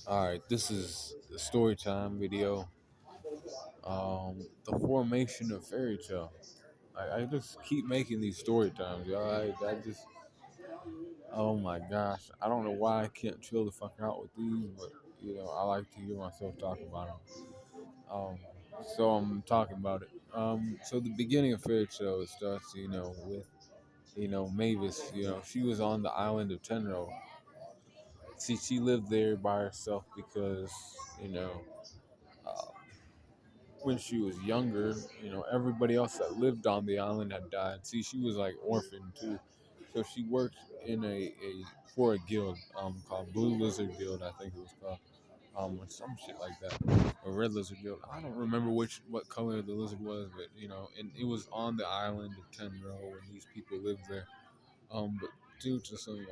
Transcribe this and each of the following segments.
All right, this is the Storytime video. The formation of fairy tale. I just keep making these story times, y'all. I just, oh my gosh, I don't know why I can't chill the fuck out with these, but I like to hear myself talk about them. Um, so I'm talking about it. So the beginning of fairy tale it starts, with Mavis. She was on the island of Tenro. See, she lived there by herself because you know. Uh, when she was younger, everybody else that lived on the island had died. See, she was like orphaned too, so she worked in a for a guild called Blue Lizard Guild, I think it was called, or some shit like that, or Red Lizard Guild. I don't remember what color the lizard was, but and it was on the island of Tenro, and these people lived there. But due to some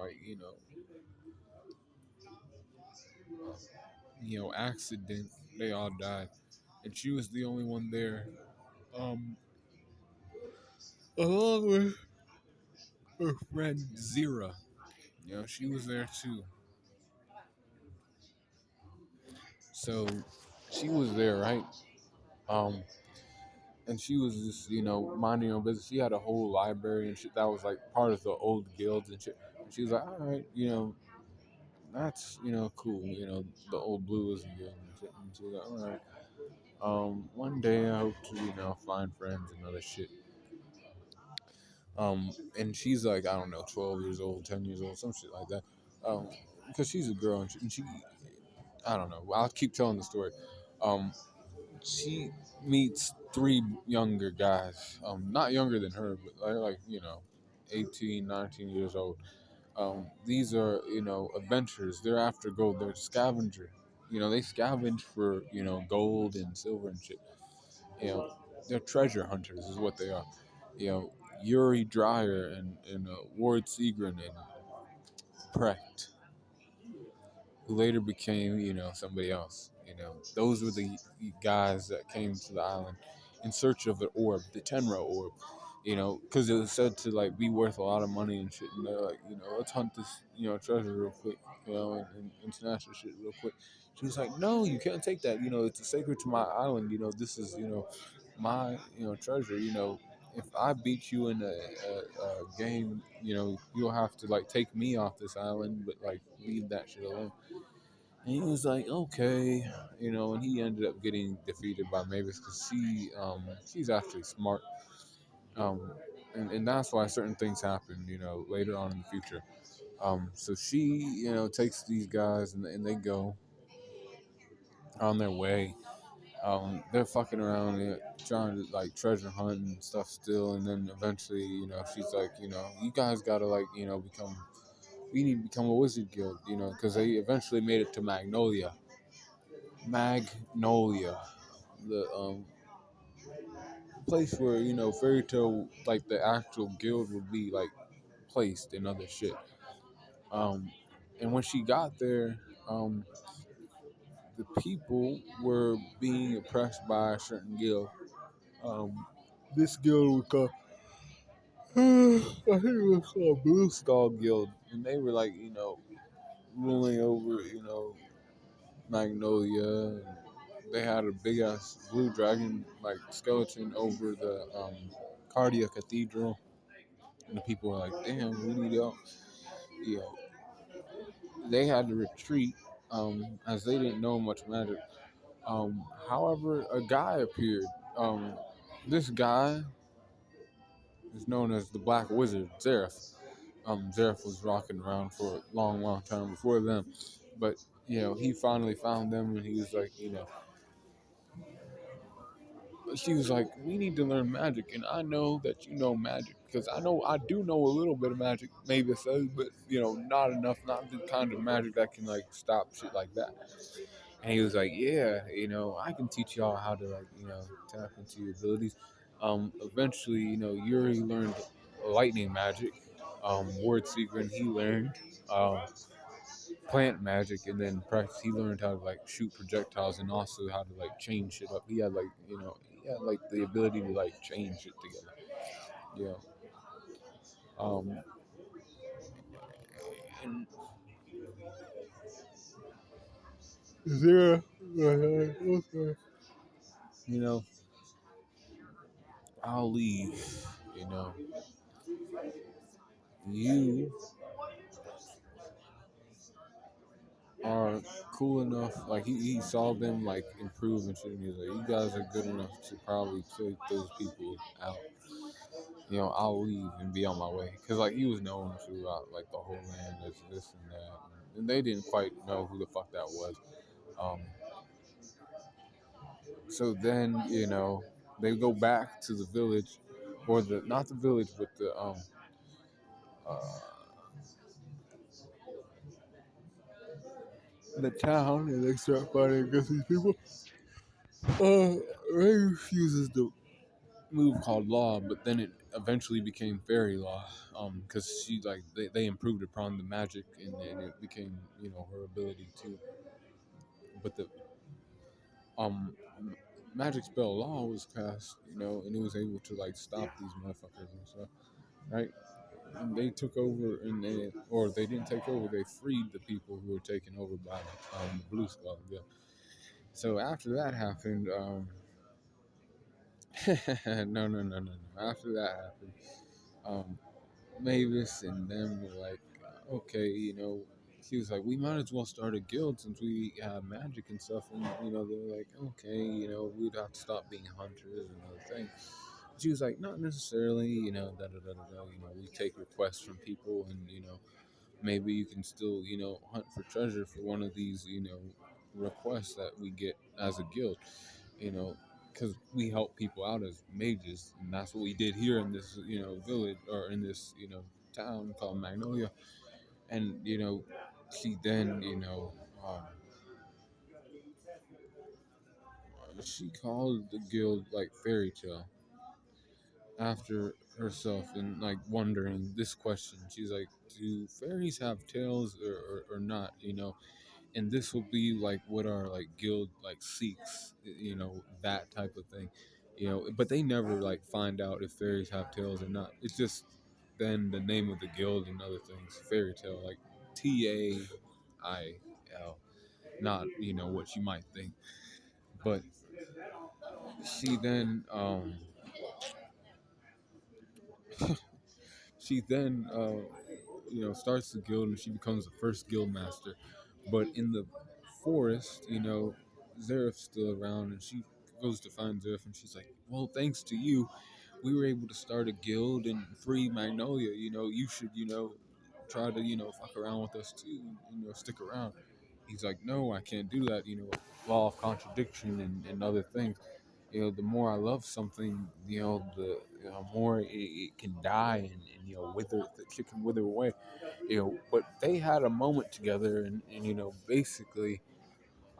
accident, they all died, and she was the only one there. Um, along with her friend Zira. She was there too. So she was there, right? Um, and she was just, minding her own business. She had a whole library and shit that was like part of the old guilds and shit. And she was like, all right, that's, cool. The old blue is guild and shit. And she was like, all right. One day I hope to, find friends and other shit. And she's like, I don't know, 12 years old, 10 years old, some shit like that. Because she's a girl and she I don't know. I'll keep telling the story. Um, she meets three younger guys, not younger than her, but they're like, 18, 19 years old. These are, adventurers. They're after gold. They're scavenger. They scavenge for, gold and silver and shit. You know, they're treasure hunters is what they are. Yuri Dreyer and Ward Seagren and Precht, who later became, somebody else. Those were the guys that came to the island in search of the orb, the Tenro orb. Because it was said to like be worth a lot of money and shit. And they're like, let's hunt this, treasure real quick, and snatch this shit real quick. She was like, no, you can't take that. It's a sacred to my island. This is, my, treasure. If I beat you in a game, you'll have to like take me off this island, but like leave that shit alone. And he was like, okay, and he ended up getting defeated by Mavis because she's actually smart. Um, and that's why certain things happen, later on in the future. So she, takes these guys and they go on their way. They're fucking around, trying to like treasure hunt and stuff still. And then eventually, she's like, you guys gotta like, we need to become a wizard guild, because they eventually made it to Magnolia, the place where fairy tale like the actual guild would be like placed and other shit. Um, and when she got there, um, the people were being oppressed by a certain guild. Um, this guild was called I think it was called Blue Skull Guild, and they were like ruling over Magnolia. And they had a big ass blue dragon like skeleton over the Cardia Cathedral, and the people were like, "Damn, we need help." You know, they had to retreat as they didn't know much magic. However, a guy appeared. Um, this guy is known as the Black Wizard, Zareth. Zareth was rocking around for a long, long time before them, but he finally found them, and he was like, she was like, "We need to learn magic, and I know that you know magic because I do know a little bit of magic, maybe says, but not enough, not the kind of magic that can like stop shit like that." And he was like, "Yeah, I can teach y'all how to like tap into your abilities." Eventually, Yuri learned lightning magic. Ward Seagren he learned um, plant magic, and then practice he learned how to like shoot projectiles and also how to like chain shit up. He had like he had like the ability to like chain shit together. Yeah. Um, and Zero. Okay. You know, I'll leave. You know, you are cool enough. Like he saw them like improve and shit. And he's like, you guys are good enough to probably take those people out. You know, I'll leave and be on my way. Cause like he was known throughout like the whole land as this and that, and they didn't quite know who the fuck that was. Um, so then they go back to the village, or the not the village, but uh, the town, and they start fighting against these people. Ray refuses to move called law, but then it eventually became fairy law, because she like they improved upon the magic, and it became her ability to. But the um magic spell law was cast, and it was able to like stop these motherfuckers and stuff, right? And they took over, or they didn't take over, they freed the people who were taken over by the Blue Skull. Yeah. So after that happened, no, no, no, no, no. After that happened, um, Mavis and them were like, okay, he was like, we might as well start a guild since we have magic and stuff. And, they're like, okay, we'd have to stop being hunters and other things. She was like, not necessarily, da da da da da. We take requests from people, and, maybe you can still, hunt for treasure for one of these, requests that we get as a guild, you know, because we help people out as mages, and that's what we did here in this, village, or in this, town called Magnolia. And she then, she called the guild like Fairy Tale after herself, and like wondering this question. She's like, do fairies have tails, or not? And this will be like what our like guild like seeks, that type of thing, but they never like find out if fairies have tails or not. It's just then the name of the guild and other things, Fairy Tale, like Tail, not what you might think. But she then she then starts the guild, and she becomes the first guild master. But in the forest, Zeref's still around, and she goes to find Zeref, and she's like, well, thanks to you, we were able to start a guild and free Magnolia. You should, try to, fuck around with us too, stick around. He's like, no, I can't do that, law of contradiction, and other things. The more I love something, the more it can die, and wither. The shit can wither away. But they had a moment together, and basically,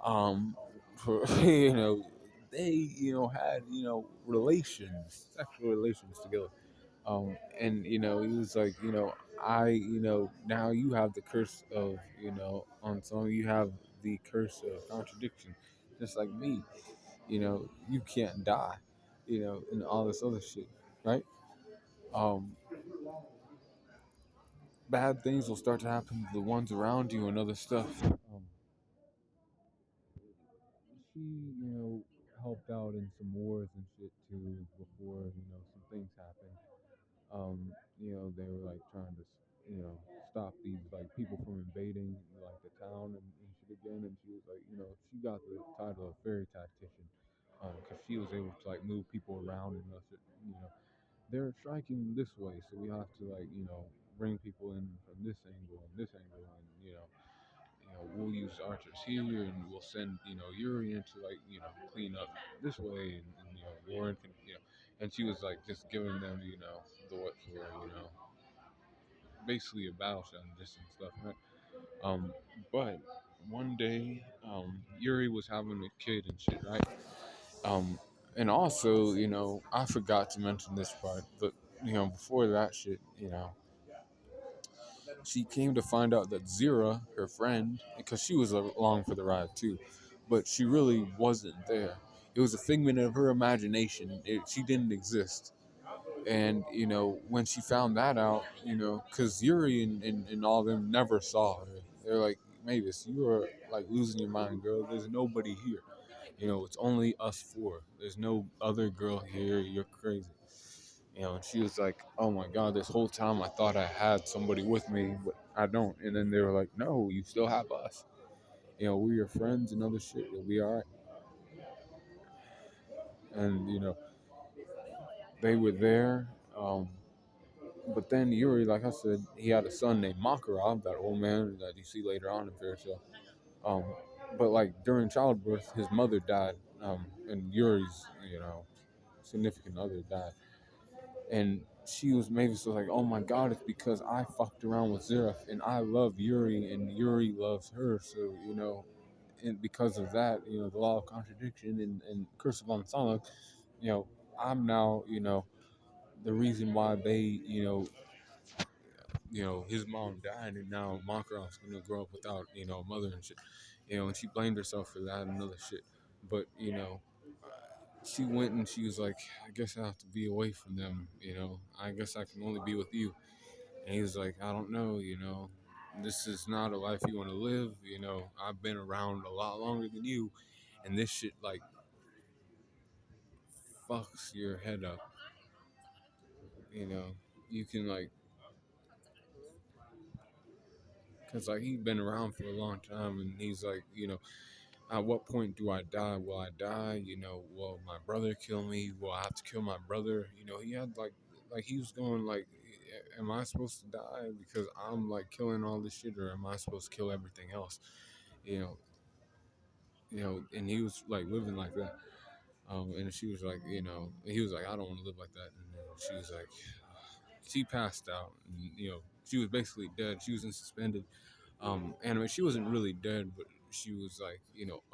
for they had relations, sexual relations together. And he was like, I, now you have the curse of, on some, you have the curse of contradiction, just like me. You can't die, and all this other shit, right? Um, Bad things will start to happen to the ones around you and other stuff. She, helped out in some wars and shit too before, some things happened. They were like trying to, stop these like people from invading like the town, and shit again. And she was like, she got the title of fairy tactician, because she was able to like move people around, and they're striking this way, so we have to like bring people in from this angle and this angle, and we'll use archers here, and we'll send Yuri in to like clean up this way, and Warren can and she was like just giving them the what for basically a battle strategist and stuff, right? But one day, Yuri was having a kid and shit, right? Um, and also, I forgot to mention this part, but before that shit, she came to find out that Zira, her friend, because she was along for the ride too, but she really wasn't there. It was a figment of her imagination. She didn't exist. And when she found that out, because Yuri and all them never saw her. They're like, Mavis, you are like losing your mind, girl. There's nobody here. It's only us four. There's no other girl here. You're crazy. And she was like, oh my God, this whole time I thought I had somebody with me, but I don't. And then they were like, no, you still have us. We're your friends and other shit. You'll be all right. And, they were there. But then Yuri, like I said, he had a son named Makarov, that old man that you see later on in Fairy Tale. Um, but like during childbirth, his mother died, and Yuri's, significant other died. And Mavis was like, oh my God, it's because I fucked around with Zeref, and I love Yuri, and Yuri loves her. So, and because of that, the law of contradiction and curse of Ansala, you know, I'm now, the reason why they, his mom died, and now Makarov's gonna grow up without, a mother and shit. And she blamed herself for that and other shit. But, she went and she was like, I guess I have to be away from them, I guess I can only be with you. And he was like, I don't know, this is not a life you want to live, I've been around a lot longer than you, and this shit, like, fucks your head up, you know. You can, like, because, like, he's been around for a long time, and he's like, at what point do I die? Will I die? Will my brother kill me? Will I have to kill my brother? He had like he was going like, am I supposed to die because I'm like killing all this shit, or am I supposed to kill everything else? You know, and he was like living like that. And she was like, he was like, I don't want to live like that. And then she was like, she passed out, and she was basically dead. She was in suspended anime. She wasn't really dead, but she was like,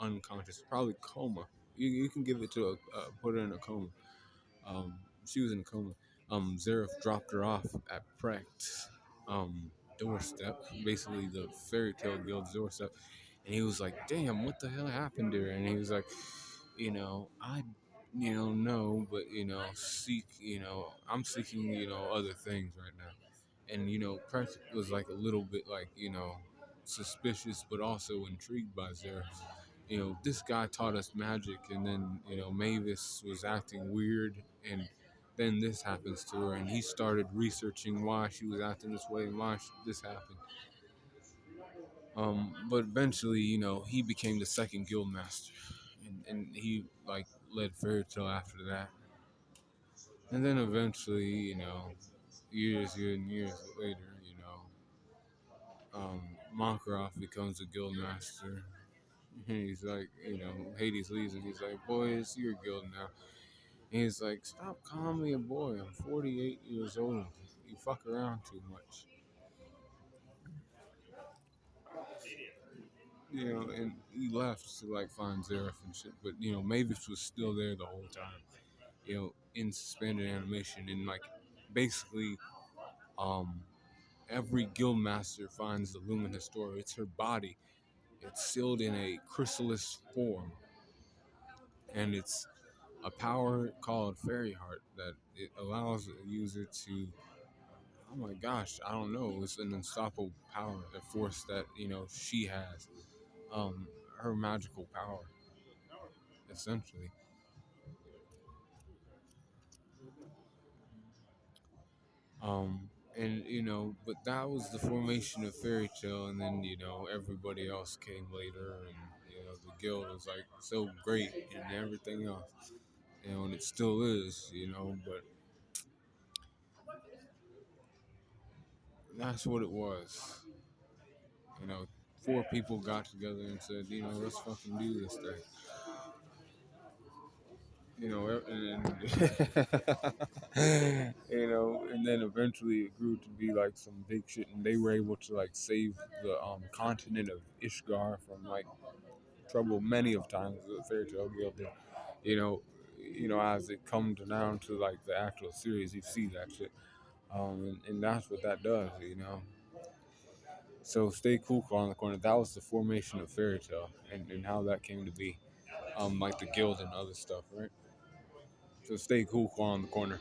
unconscious, probably coma. You can give it to put her in a coma. Um, she was in a coma. Zareth dropped her off at Precht's doorstep, basically the Fairy Tale Guild's doorstep, and he was like, "Damn, what the hell happened to her?" And he was like, I, no, but seek, I'm seeking, other things right now. And Precht was like a little bit like suspicious, but also intrigued by Zeref. This guy taught us magic, and then Mavis was acting weird, and then this happens to her, and he started researching why she was acting this way and why this happened. But eventually, he became the second guild master, and he like led Fairy Tale after that. And then eventually, years and years later, Makarov becomes a guild master. And he's like, Hades leaves, and he's like, boy, it's your guild now. And he's like, stop calling me a boy. I'm 48 years old. You fuck around too much. And he left to like find Zeref and shit. But Mavis was still there the whole time. In suspended animation, and like basically, um, every guild master finds the luminous door. It's her body. It's sealed in a chrysalis form, and it's a power called Fairy Heart that it allows a user to. Oh my gosh, I don't know. It's an unstoppable power, a force that she has. Her magical power, essentially. And but that was the formation of Fairy Tale, and then everybody else came later, and the guild was like so great and everything else, and it still is, but that's what it was. You know, four people got together and said, let's fucking do this thing. And then eventually it grew to be like some big shit, and they were able to like save the continent of Ishgar from like trouble many of times. The Fairy Tale Guild did. You know, as it comes down to like the actual series, you see that shit, and that's what that does. So stay cool, on the corner. That was the formation of Fairy Tale, and how that came to be, like the guild and other stuff, right? So stay cool, on the corner.